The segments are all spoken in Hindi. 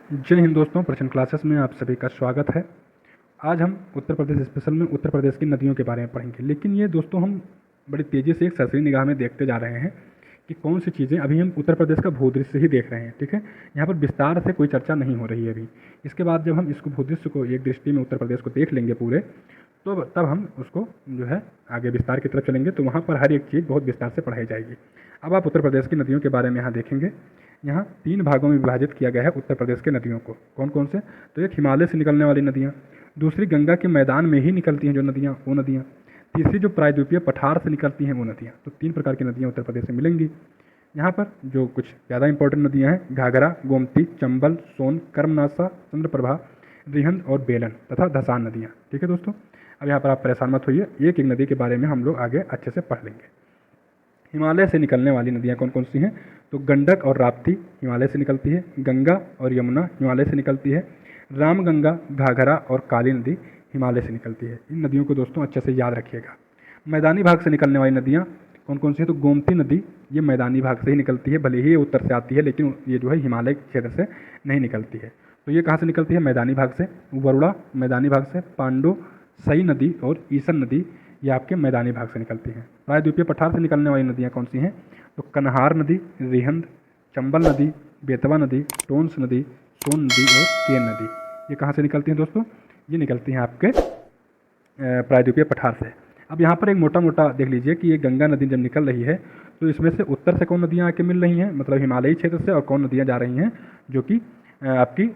जय हिंद दोस्तों, प्रश्न क्लासेस में आप सभी का स्वागत है। आज हम उत्तर प्रदेश स्पेशल में उत्तर प्रदेश की नदियों के बारे में पढ़ेंगे। लेकिन ये दोस्तों हम बड़ी तेज़ी से एक सरसरी निगाह में देखते जा रहे हैं कि कौन सी चीज़ें, अभी हम उत्तर प्रदेश का भूदृश्य ही देख रहे हैं, ठीक है। यहाँ पर विस्तार से कोई चर्चा नहीं हो रही है अभी। इसके बाद जब हम इसको भूदृश्य को एक दृष्टि में उत्तर प्रदेश को देख लेंगे पूरे, तो तब हम उसको जो है आगे विस्तार की तरफ चलेंगे, तो वहाँ पर हर एक चीज़ बहुत विस्तार से पढ़ाई जाएगी। अब आप उत्तर प्रदेश की नदियों के बारे में यहाँ देखेंगे। यहाँ 3 भागों में विभाजित किया गया है उत्तर प्रदेश के नदियों को। कौन कौन से? तो एक हिमालय से निकलने वाली नदियाँ, दूसरी गंगा के मैदान में ही निकलती हैं जो नदियाँ, वो नदियाँ, तीसरी जो प्रायद्वीपीय पठार से निकलती हैं वो नदियाँ। तो 3 प्रकार की नदियाँ उत्तर प्रदेश में मिलेंगी। यहाँ पर जो कुछ ज़्यादा इंपॉर्टेंट नदियाँ हैं, घाघरा, गोमती, चंबल, सोन, कर्मनाशा, चंद्रप्रभा, रिहंद और बेलन तथा धसान नदियाँ, ठीक है दोस्तों। अब यहाँ पर आप परेशान मत होइए, एक एक नदी के बारे में हम लोग आगे अच्छे से पढ़ लेंगे। हिमालय से निकलने वाली नदियाँ कौन कौन सी हैं? तो गंडक और राप्ती हिमालय से निकलती है, गंगा और यमुना हिमालय से निकलती है, रामगंगा, घाघरा और काली नदी हिमालय से निकलती है। इन नदियों को दोस्तों अच्छे से याद रखिएगा। मैदानी भाग से निकलने वाली नदियाँ कौन कौन सी है? तो गोमती नदी ये मैदानी भाग से ही निकलती है, भले ही ये उत्तर से आती है, लेकिन ये जो है हिमालय क्षेत्र से नहीं निकलती है। तो ये कहाँ से निकलती है? मैदानी भाग से। वरुणा मैदानी भाग से, पांडु, सई नदी और ईसन नदी ये आपके मैदानी भाग से निकलती हैं। प्रायद्वीपीय पठार से निकलने वाली नदियाँ कौन सी हैं? तो कन्हार नदी, रिहंद, चंबल नदी, बेतवा नदी, टोंस नदी, सोन नदी और केन नदी। ये कहाँ से निकलती हैं दोस्तों? ये निकलती हैं आपके प्रायद्वीपीय पठार से। अब यहाँ पर एक मोटा मोटा देख लीजिए कि ये गंगा नदी जब निकल रही है तो इसमें से उत्तर से कौन नदियाँ आके मिल रही हैं, मतलब हिमालयी क्षेत्र से, और कौन नदियाँ जा रही हैं जो कि आपकी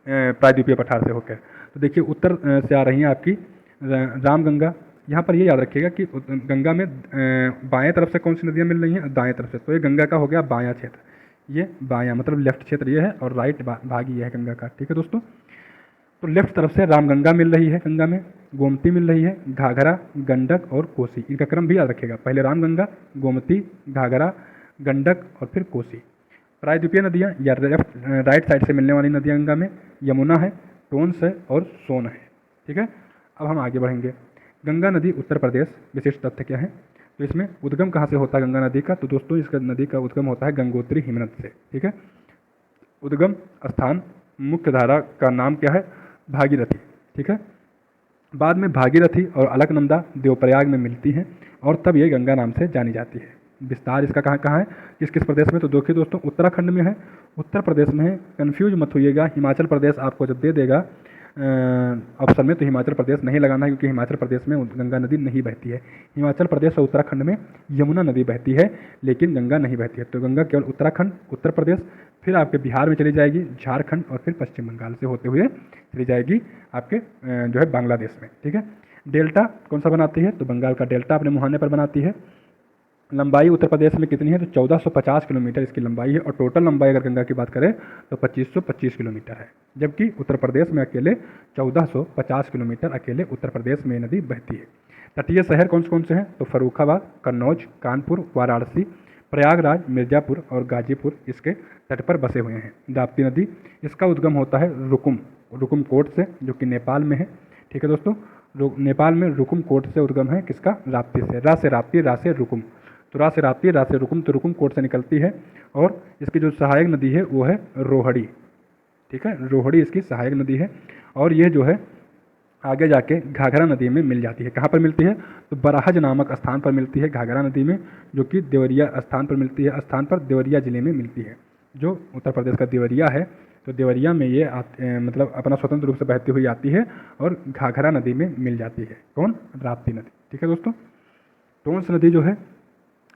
प्रायद्वीपीय पठार से होकर। तो देखिए उत्तर से आ रही हैं आपकी रामगंगा। यहाँ पर ये याद रखिएगा कि गंगा में बाएं तरफ से कौन सी नदियाँ मिल रही हैं? दाएं तरफ से। तो ये गंगा का हो गया बायां क्षेत्र, ये बायां मतलब लेफ्ट क्षेत्र ये है, और राइट भाग ये है गंगा का, ठीक है दोस्तों। तो लेफ्ट तरफ से रामगंगा मिल रही है, गंगा में गोमती मिल रही है, घाघरा, गंडक और कोसी। इनका क्रम भी याद रखिएगा, पहले रामगंगा, गोमती, घाघरा, गंडक और फिर कोसी। प्रायद्वीपीय नदियाँ या राइट साइड से मिलने वाली नदियाँ गंगा में यमुना है, टोंस है और सोन है, ठीक है। अब हम आगे बढ़ेंगे। गंगा नदी उत्तर प्रदेश, विशिष्ट तथ्य क्या है? तो इसमें उद्गम कहाँ से होता है गंगा नदी का? तो दोस्तों इसका नदी का उद्गम होता है गंगोत्री हिमनद से, ठीक है। उद्गम स्थान मुख्य धारा का नाम क्या है? भागीरथी, ठीक है। बाद में भागीरथी और अलकनंदा देवप्रयाग में मिलती हैं और तब ये गंगा नाम से जानी जाती है। विस्तार इसका कहाँ कहाँ है, किस किस प्रदेश में? तो देखिए दोस्तों उत्तराखंड में है, उत्तर प्रदेश में है, कन्फ्यूज मत होइएगा। हिमाचल प्रदेश आपको जब दे देगा ऑप्शन में तो हिमाचल प्रदेश नहीं लगाना है, क्योंकि हिमाचल प्रदेश में गंगा नदी नहीं बहती है। हिमाचल प्रदेश और उत्तराखंड में यमुना नदी बहती है, लेकिन गंगा नहीं बहती है। तो गंगा केवल उत्तराखंड, उत्तर प्रदेश, फिर आपके बिहार में चली जाएगी, झारखंड और फिर पश्चिम बंगाल से होते हुए चली जाएगी आपके जो है बांग्लादेश में, ठीक है। डेल्टा कौन सा बनाती है? तो बंगाल का डेल्टा अपने मुहाने पर बनाती है। लंबाई उत्तर प्रदेश में कितनी है? तो 1450 किलोमीटर इसकी लंबाई है, और टोटल लंबाई अगर गंगा की बात करें तो 2525 किलोमीटर है, जबकि उत्तर प्रदेश में अकेले 1450 किलोमीटर अकेले उत्तर प्रदेश में नदी बहती है। तटीय शहर कौन से हैं? तो फर्रुखाबाद, कन्नौज, कानपुर, वाराणसी, प्रयागराज, मिर्ज़ापुर और गाजीपुर इसके तट पर बसे हुए हैं। राप्ती नदी, इसका उद्गम होता है रुकुम कोट से, जो कि नेपाल में है, ठीक है दोस्तों। नेपाल में रुकुम कोट से उद्गम है किसका? राप्ती से। रा से राप्ती, रा से रुकुम, तो रा से राप्ती, रा से रुकुम, तो रुकुम कोट से निकलती है। और इसकी जो सहायक नदी है वो है रोहड़ी, ठीक है। रोहड़ी इसकी सहायक नदी है, और ये जो है आगे जाके घाघरा नदी में मिल जाती है। कहाँ पर मिलती है? तो बराहज नामक स्थान पर मिलती है घाघरा नदी में, जो कि देवरिया स्थान पर मिलती है, स्थान पर देवरिया जिले में मिलती है, जो उत्तर प्रदेश का देवरिया है। तो देवरिया में ये मतलब अपना स्वतंत्र रूप से बहती हुई आती है और घाघरा नदी में मिल जाती है। कौन? राप्ती नदी, ठीक है दोस्तों। टोंस नदी जो है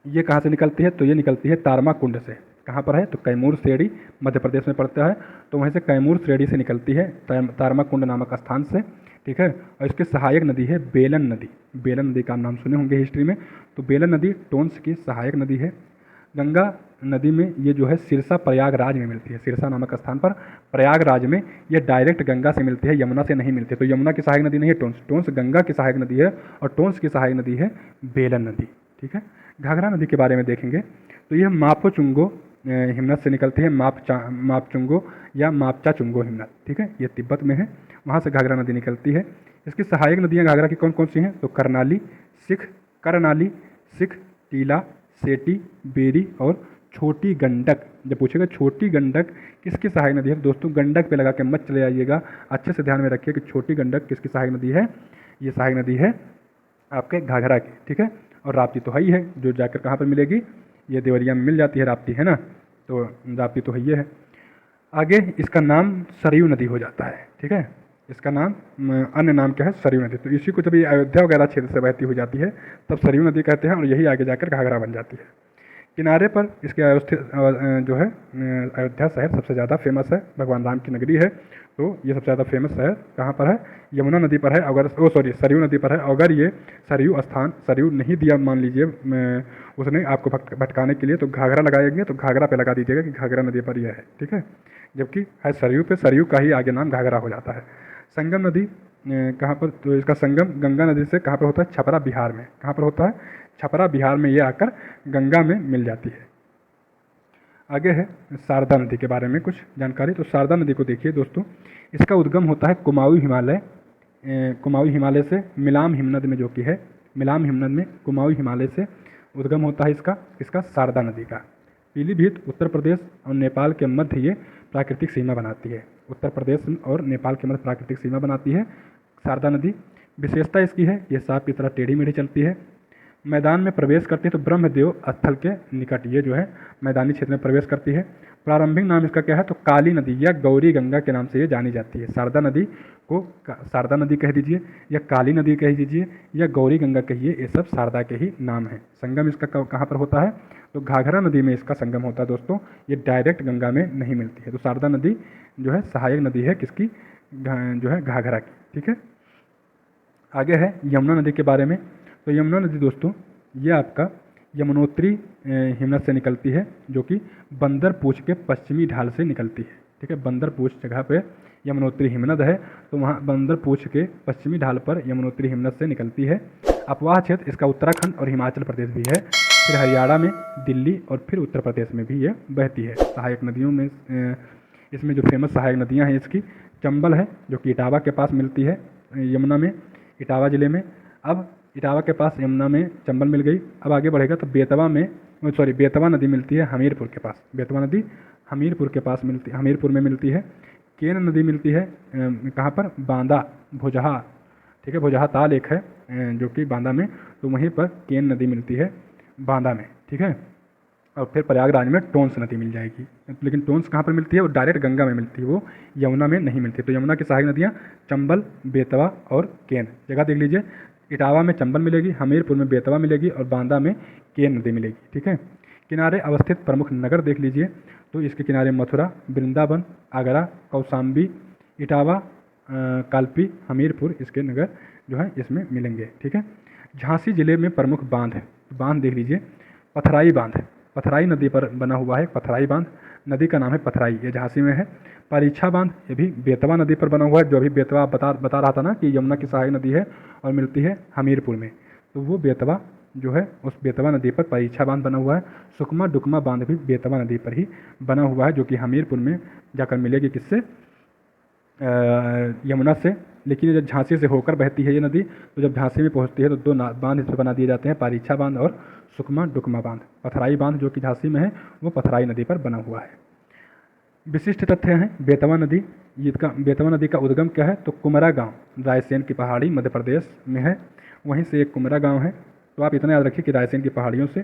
ये कहाँ से निकलती है? तो ये निकलती है तारमा कुंड से। कहाँ पर है? तो कैमूर श्रेणी मध्य प्रदेश में पड़ता है, तो वहीं से कैमूर श्रेणी से निकलती है तारमा कुंड नामक स्थान से, ठीक है। और इसकी सहायक नदी है बेलन नदी। बेलन नदी का नाम सुने होंगे हिस्ट्री में। तो बेलन नदी टोंस की सहायक नदी है। गंगा नदी में ये जो है सिरसा प्रयागराज में मिलती है, सिरसा नामक स्थान पर प्रयागराज में ये डायरेक्ट गंगा से मिलती है, यमुना से नहीं मिलती है। तो यमुना की सहायक नदी नहीं है टोंस, टोंस गंगा की सहायक नदी है, और टोंस की सहायक नदी है बेलन नदी, ठीक है। घाघरा नदी के बारे में देखेंगे तो यह मापोचुंगो हिमनद से निकलती है, मापचुंगो या मापचाचुंगो हिमनद, ठीक है। ये तिब्बत में है, वहाँ से घाघरा नदी निकलती है। इसकी सहायक नदियाँ घाघरा की कौन कौन सी हैं? तो करनाली, सिख, टीला, सेटी, बेरी और छोटी गंडक, जब पूछेगा छोटी गंडक किसकी सहायक नदी है, दोस्तों गंडक पे लगा के मत चले आइएगा, अच्छे से ध्यान में रखिए कि छोटी गंडक किसकी सहायक नदी है, ये सहायक नदी है आपके घाघरा की, ठीक है। और राप्ती तो है ही है, जो जाकर कहाँ पर मिलेगी, ये देवरिया में मिल जाती है राप्ती, है ना, तो राप्ती तो है ही है। आगे इसका नाम सरयू नदी हो जाता है, ठीक है, इसका नाम अन्य नाम क्या है, सरयू नदी। तो इसी को जब ये अयोध्या वगैरह क्षेत्र से बहती हो जाती है तब सरयू नदी कहते हैं, और यही आगे जाकर घाघरा बन जाती है। किनारे पर इसके अवस्थित जो है अयोध्या शहर सबसे ज़्यादा फेमस है, भगवान राम की नगरी है, तो ये सबसे ज़्यादा फेमस शहर कहाँ पर है, यमुना नदी पर है। अगर सरयू नदी पर है। अगर ये सरयू स्थान सरयू नहीं दिया मान लीजिए उसने आपको भटकाने के लिए, तो घाघरा लगाएंगे तो घाघरा पे लगा दीजिएगा कि घाघरा नदी पर यह है, ठीक है, जबकि है सरयू पे, सरयू का ही आगे नाम घाघरा हो जाता है। संगम नदी कहाँ पर, तो इसका संगम गंगा नदी से कहाँ पर होता है, छपरा बिहार में। कहाँ पर होता है, छपरा बिहार में ये आकर गंगा में मिल जाती है। आगे है शारदा नदी के बारे में कुछ जानकारी। तो शारदा नदी को देखिए दोस्तों, इसका उद्गम होता है कुमाऊं हिमालय से मिलाम हिमनद में, जो कि है मिलाम हिमनद में कुमाऊं हिमालय से उद्गम होता है इसका शारदा नदी का। पीलीभीत उत्तर प्रदेश और नेपाल के मध्य ये प्राकृतिक सीमा बनाती है, उत्तर प्रदेश और नेपाल के मध्य प्राकृतिक सीमा बनाती है शारदा नदी। विशेषता इसकी है ये सांप की तरह टेढ़ी मेढ़ी चलती है। मैदान में प्रवेश करती है तो ब्रह्मदेव स्थल के निकट ये जो है मैदानी क्षेत्र में प्रवेश करती है। प्रारंभिक नाम इसका क्या है, तो काली नदी या गौरी गंगा के नाम से ये जानी जाती है। शारदा नदी को शारदा नदी कह दीजिए या काली नदी कह दीजिए या गौरी गंगा कहिए, ये सब शारदा के ही नाम है। संगम इसका कहाँ पर होता है, तो घाघरा नदी में इसका संगम होता है दोस्तों, ये डायरेक्ट गंगा में नहीं मिलती है। तो शारदा नदी जो है सहायक नदी है किसकी, जो है घाघरा की, ठीक है। आगे है यमुना नदी के बारे में। तो यमुना नदी दोस्तों ये आपका यमुनोत्री हिमनद से निकलती है, जो कि बंदरपूछ के पश्चिमी ढाल से निकलती है, ठीक है। बंदरपूछ जगह पे यमुनोत्री हिमनद है, तो वहाँ बंदरपूछ के पश्चिमी ढाल पर यमुनोत्री हिमनद से निकलती है। अपवाह क्षेत्र इसका उत्तराखंड और हिमाचल प्रदेश भी है, फिर हरियाणा में, दिल्ली और फिर उत्तर प्रदेश में भी ये बहती है। सहायक नदियों में इसमें जो फेमस सहायक नदियाँ हैं इसकी, चंबल है जो कि इटावा के पास मिलती है यमुना में, इटावा ज़िले में। अब इटावा के पास यमुना में चंबल मिल गई, अब आगे बढ़ेगा तो बेतवा नदी मिलती है हमीरपुर के पास। बेतवा नदी हमीरपुर के पास मिलती, हमीरपुर में मिलती है। केन नदी मिलती है कहाँ पर, बांदा भुजहा, ठीक है, भुजहा ताल एक है जो कि बांदा में, तो वहीं पर केन नदी मिलती है बांदा में, ठीक है। और फिर प्रयागराज में टोंस नदी मिल जाएगी, लेकिन टोंस कहाँ पर मिलती है, वो डायरेक्ट गंगा में मिलती है, वो यमुना में नहीं मिलती। तो यमुना की सहायक नदियाँ चंबल, बेतवा और केन। जगह देख लीजिए, इटावा में चंबल मिलेगी, हमीरपुर में बेतवा मिलेगी और बांदा में केन नदी मिलेगी, ठीक है। किनारे अवस्थित प्रमुख नगर देख लीजिए, तो इसके किनारे मथुरा, वृंदावन, आगरा, कौशाम्बी, इटावा, कालपी, हमीरपुर, इसके नगर जो है इसमें मिलेंगे, ठीक है। झांसी जिले में प्रमुख बांध है, बांध देख लीजिए, पथराई बांध, पथराई नदी पर बना हुआ है पथराई बांध, नदी का नाम है पथराई, ये झांसी में है। परीक्षा बांध ये भी बेतवा नदी पर बना हुआ है, जो अभी बेतवा बता रहा था ना कि यमुना की सहायक नदी है और मिलती है हमीरपुर में, तो वो बेतवा जो है उस बेतवा नदी पर परीक्षा बांध बना हुआ है। सुकमा डुकमा बांध भी बेतवा नदी पर ही बना हुआ है, जो कि हमीरपुर में जाकर मिलेगी, किससे, यमुना से। लेकिन जब झांसी से होकर बहती है ये नदी, तो जब झांसी में पहुंचती है तो दो बांध इस पर बना दिए जाते हैं, परीक्षा बांध और सुकमा डुकमा बांध। पथराई बांध जो कि झांसी में है वो पथराई नदी पर बना हुआ है। विशिष्ट तथ्य हैं बेतवा नदी, इसका बेतवा नदी का उद्गम क्या है, तो कुमरा गांव रायसेन की पहाड़ी मध्य प्रदेश में है, वहीं से एक कुमरा गांव है। तो आप इतना याद रखिए कि रायसेन की पहाड़ियों से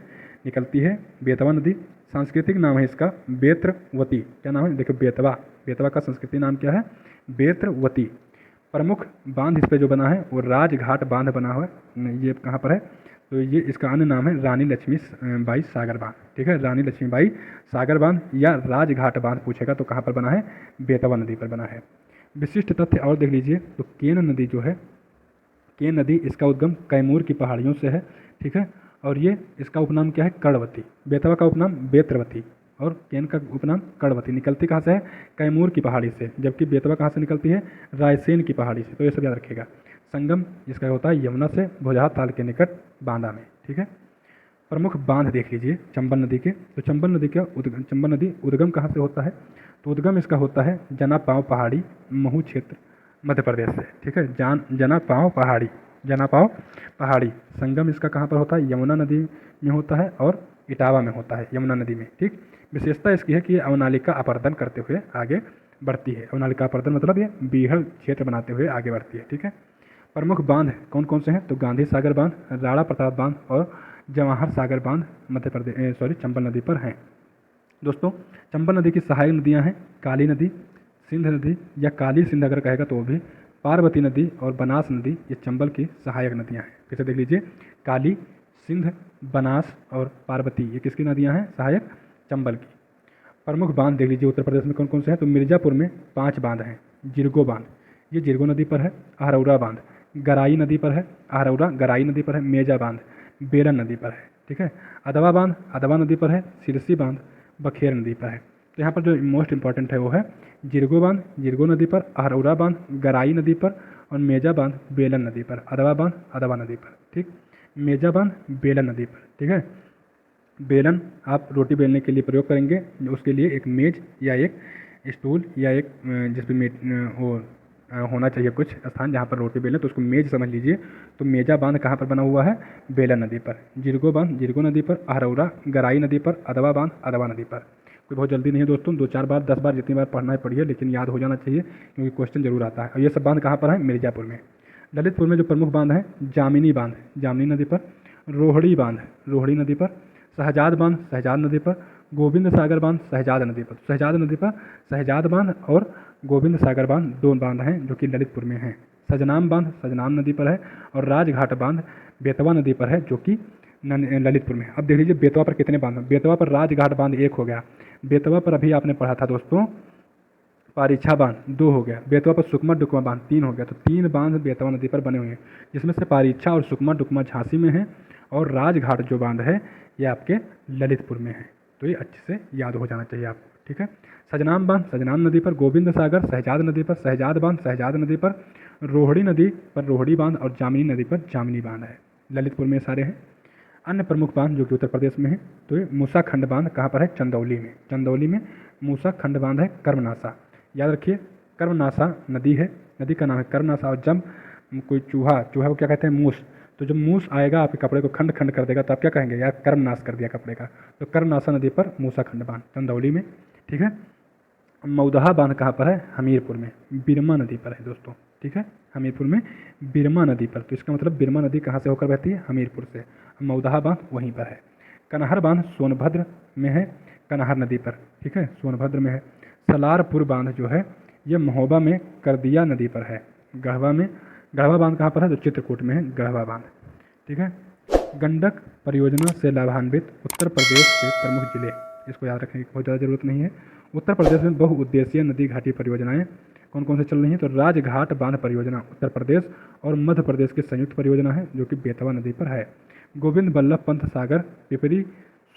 निकलती है बेतवा नदी। सांस्कृतिक नाम है इसका बेत्रवती, क्या नाम है, देखो बेतवा, बेतवा का संस्कृति नाम क्या है, बेत्रवती। प्रमुख बांध इस पर जो बना है वो राजघाट बांध बना हुआ है, ये कहाँ पर है, तो ये इसका अन्य नाम है रानी लक्ष्मीबाई सागर बांध, ठीक है। रानी लक्ष्मीबाई सागर बांध या राजघाट बांध पूछेगा तो कहाँ पर बना है, बेतवा नदी पर बना है। विशिष्ट तथ्य और देख लीजिए, तो केन नदी जो है, केन नदी इसका उद्गम कैमूर की पहाड़ियों से है, ठीक है। और ये इसका उपनाम क्या है, कर्णवती। बेतवा का उपनाम बेत्रवती और केन का उपनाम कर्णवती। निकलती कहाँ से है, कैमूर की पहाड़ी से, जबकि बेतवा कहाँ से निकलती है, रायसेन की पहाड़ी से। तो ये सब याद रखिएगा। संगम जिसका होता है यमुना से भुजहा ताल के निकट बांदा में, ठीक है। प्रमुख बांध देख लीजिए चंबल नदी के, तो चंबल नदी उद्गम कहाँ से होता है, तो उद्गम इसका होता है जनापाव पहाड़ी महू क्षेत्र मध्य प्रदेश से, ठीक है। जनापाव पहाड़ी। संगम इसका कहाँ पर होता है, यमुना नदी में होता है और इटावा में होता है, यमुना नदी में। ठीक, विशेषता इसकी है कि ये अवनालिका अपर्दन करते हुए आगे बढ़ती है। अवनालिका अपर्दन मतलब ये बीहड़ क्षेत्र बनाते हुए आगे बढ़ती है। ठीक है, प्रमुख बांध कौन कौन से हैं? तो गांधी सागर बांध, राणा प्रताप बांध और जवाहर सागर बांध मध्य प्रदेश चंबल नदी पर हैं। दोस्तों, चंबल नदी की सहायक नदियां हैं काली नदी, सिंध नदी या काली सिंध अगर कहेगा तो वो भी, पार्वती नदी और बनास नदी, ये चंबल की सहायक नदियां हैं। फिर से देख लीजिए, काली, सिंध, बनास और पार्वती, ये किसकी नदियां हैं? सहायक, चंबल की। प्रमुख बांध देख लीजिए उत्तर प्रदेश में कौन कौन से हैं? तो मिर्ज़ापुर में 5 बांध हैं। जिरगो बांध, ये जिरगो नदी पर है। अहरौरा बांध गराई नदी पर है, अहरौरा गराई नदी पर है। मेजा बांध बेलन नदी पर है। ठीक है, अदवा बांध अदवा नदी पर है। सिरसी बांध बखेर नदी पर है। तो यहाँ पर जो मोस्ट इंपॉर्टेंट है वो है जिरगो बांध जिरगो नदी पर, अहरौरा बांध गराई नदी पर और मेजा बांध बेलन नदी पर। अदवा बांध अदवा नदी पर। ठीक, मेजा बांध बेलन नदी पर। ठीक है, बेलन आप रोटी बेलने के लिए प्रयोग करेंगे, उसके लिए एक मेज या एक स्टूल या एक जिस भी वो होना चाहिए कुछ स्थान जहाँ पर रोटी बेलें, तो उसको मेज समझ लीजिए। तो मेजा बांध कहाँ पर बना हुआ है? बेलन नदी पर। जिरगो बांध जिरगो नदी पर, अहरौरा गराई नदी पर, अदवा बांध अदवा नदी पर। कोई बहुत जल्दी नहीं है दोस्तों, 2-4 बार 10 बार जितनी बार पढ़ना है पढ़िए, लेकिन याद हो जाना चाहिए क्योंकि क्वेश्चन जरूर आता है। और ये सब बांध कहाँ पर है? मिर्ज़ापुर में। ललितपुर में जो प्रमुख बांध है, जामिनी बांध जामिनी नदी पर, रोहड़ी बांध रोहड़ी नदी पर, शहजाद बांध शहजाद नदी पर, गोविंद सागर बांध शहजाद नदी पर। शहजाद नदी पर शहजाद बांध और गोविंद सागर बांध 2 बांध हैं जो कि ललितपुर में हैं। सजनाम बांध सजनाम नदी पर है और राजघाट बांध बेतवा नदी पर है जो कि ललितपुर में। अब देख लीजिए बेतवा पर कितने बांध हैं। बेतवा पर राजघाट बांध 1 हो गया। बेतवा पर अभी आपने पढ़ा था दोस्तों पारीछा बांध 2 हो गया। बेतवा पर सुकमा डुकमा बांध 3 हो गया। तो 3 बांध बेतवा नदी पर बने हुए हैं, जिसमें से पारीछा और सुकमा डुकमा झांसी में है और राजघाट जो बांध है ये आपके ललितपुर में है। तो ये अच्छे से याद हो जाना चाहिए आपको। ठीक है, सजनाम बांध सजनाम नदी पर, गोविंद सागर शहजाद नदी पर, शहजाद बांध शहजाद नदी पर, रोहड़ी नदी पर रोहड़ी बांध और जामिनी नदी पर जामिनी बांध है। ललितपुर में सारे हैं। अन्य प्रमुख बांध जो कि उत्तर प्रदेश में है, तो ये मूसा खंड बांध कहाँ पर है? चंदौली में। चंदौली में मूसा खंड बांध है। कर्मनासा, याद रखिए कर्मनासा नदी है, नदी का नाम है कर्मनासा। और जब कोई चूहा को क्या कहते हैं? मूस। तो जब मूस आएगा आपके कपड़े को खंड खंड कर देगा तो आप क्या कहेंगे? यार कर्मनाश कर दिया कपड़े का। तो कर्मनासा नदी पर मूसा खंड बांध चंदौली में। ठीक है, मौदहा बांध कहाँ पर है? हमीरपुर में। बिरमा नदी पर है दोस्तों। ठीक है, हमीरपुर में बिरमा नदी पर। तो इसका मतलब बिरमा नदी कहाँ से होकर बहती है? हमीरपुर से। मौदहा बांध वहीं पर है। कनहर बांध सोनभद्र में है, कनहर नदी पर। ठीक है, सोनभद्र में है। सलारपुर बांध जो है ये महोबा में करदिया नदी पर है। गढ़वा बांध कहाँ पर है? तो चित्रकूट में है गढ़वा बांध। ठीक है, गंडक परियोजना से लाभान्वित उत्तर प्रदेश के प्रमुख जिले, इसको याद रखने की बहुत ज़्यादा जरूरत नहीं है। उत्तर प्रदेश में बहुउद्देशीय नदी घाटी परियोजनाएं कौन कौन से चल रही हैं? तो राजघाट बांध परियोजना उत्तर प्रदेश और मध्य प्रदेश की संयुक्त परियोजना है जो कि बेतवा नदी पर है। गोविंद बल्लभ पंत सागर पिपरी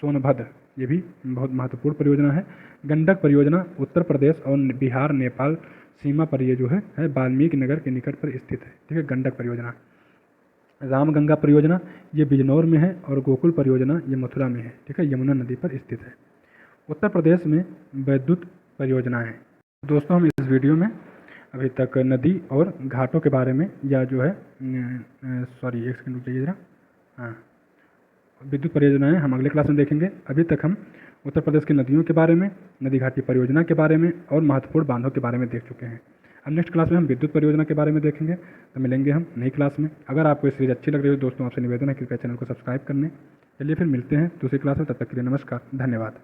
सोनभद्र, ये भी बहुत महत्वपूर्ण परियोजना है। गंडक परियोजना उत्तर प्रदेश और बिहार नेपाल सीमा पर ये जो है वाल्मीकि नगर के निकट पर स्थित है। ठीक है, गंडक परियोजना। रामगंगा परियोजना ये बिजनौर में है और गोकुल परियोजना ये मथुरा में है। ठीक है, यमुना नदी पर स्थित है। उत्तर प्रदेश में विद्युत परियोजनाएं। दोस्तों, हम इस वीडियो में अभी तक नदी और घाटों के बारे में या जो है एक सेकंड रुक जाइए जरा। हाँ, विद्युत परियोजनाएं हम अगले क्लास में देखेंगे। अभी तक हम उत्तर प्रदेश की नदियों के बारे में, नदी घाटी परियोजना के बारे में और महत्वपूर्ण बांधों के बारे में देख चुके हैं। अब नेक्स्ट क्लास में हम विद्युत परियोजना के बारे में देखेंगे। तो मिलेंगे हम नई क्लास में। अगर आपको ये सीरीज अच्छी लग रही हो दोस्तों, आपसे निवेदन है कृपया चैनल को सब्सक्राइब करने। चलिए फिर मिलते हैं दूसरी क्लास में, तब तक के लिए नमस्कार, धन्यवाद।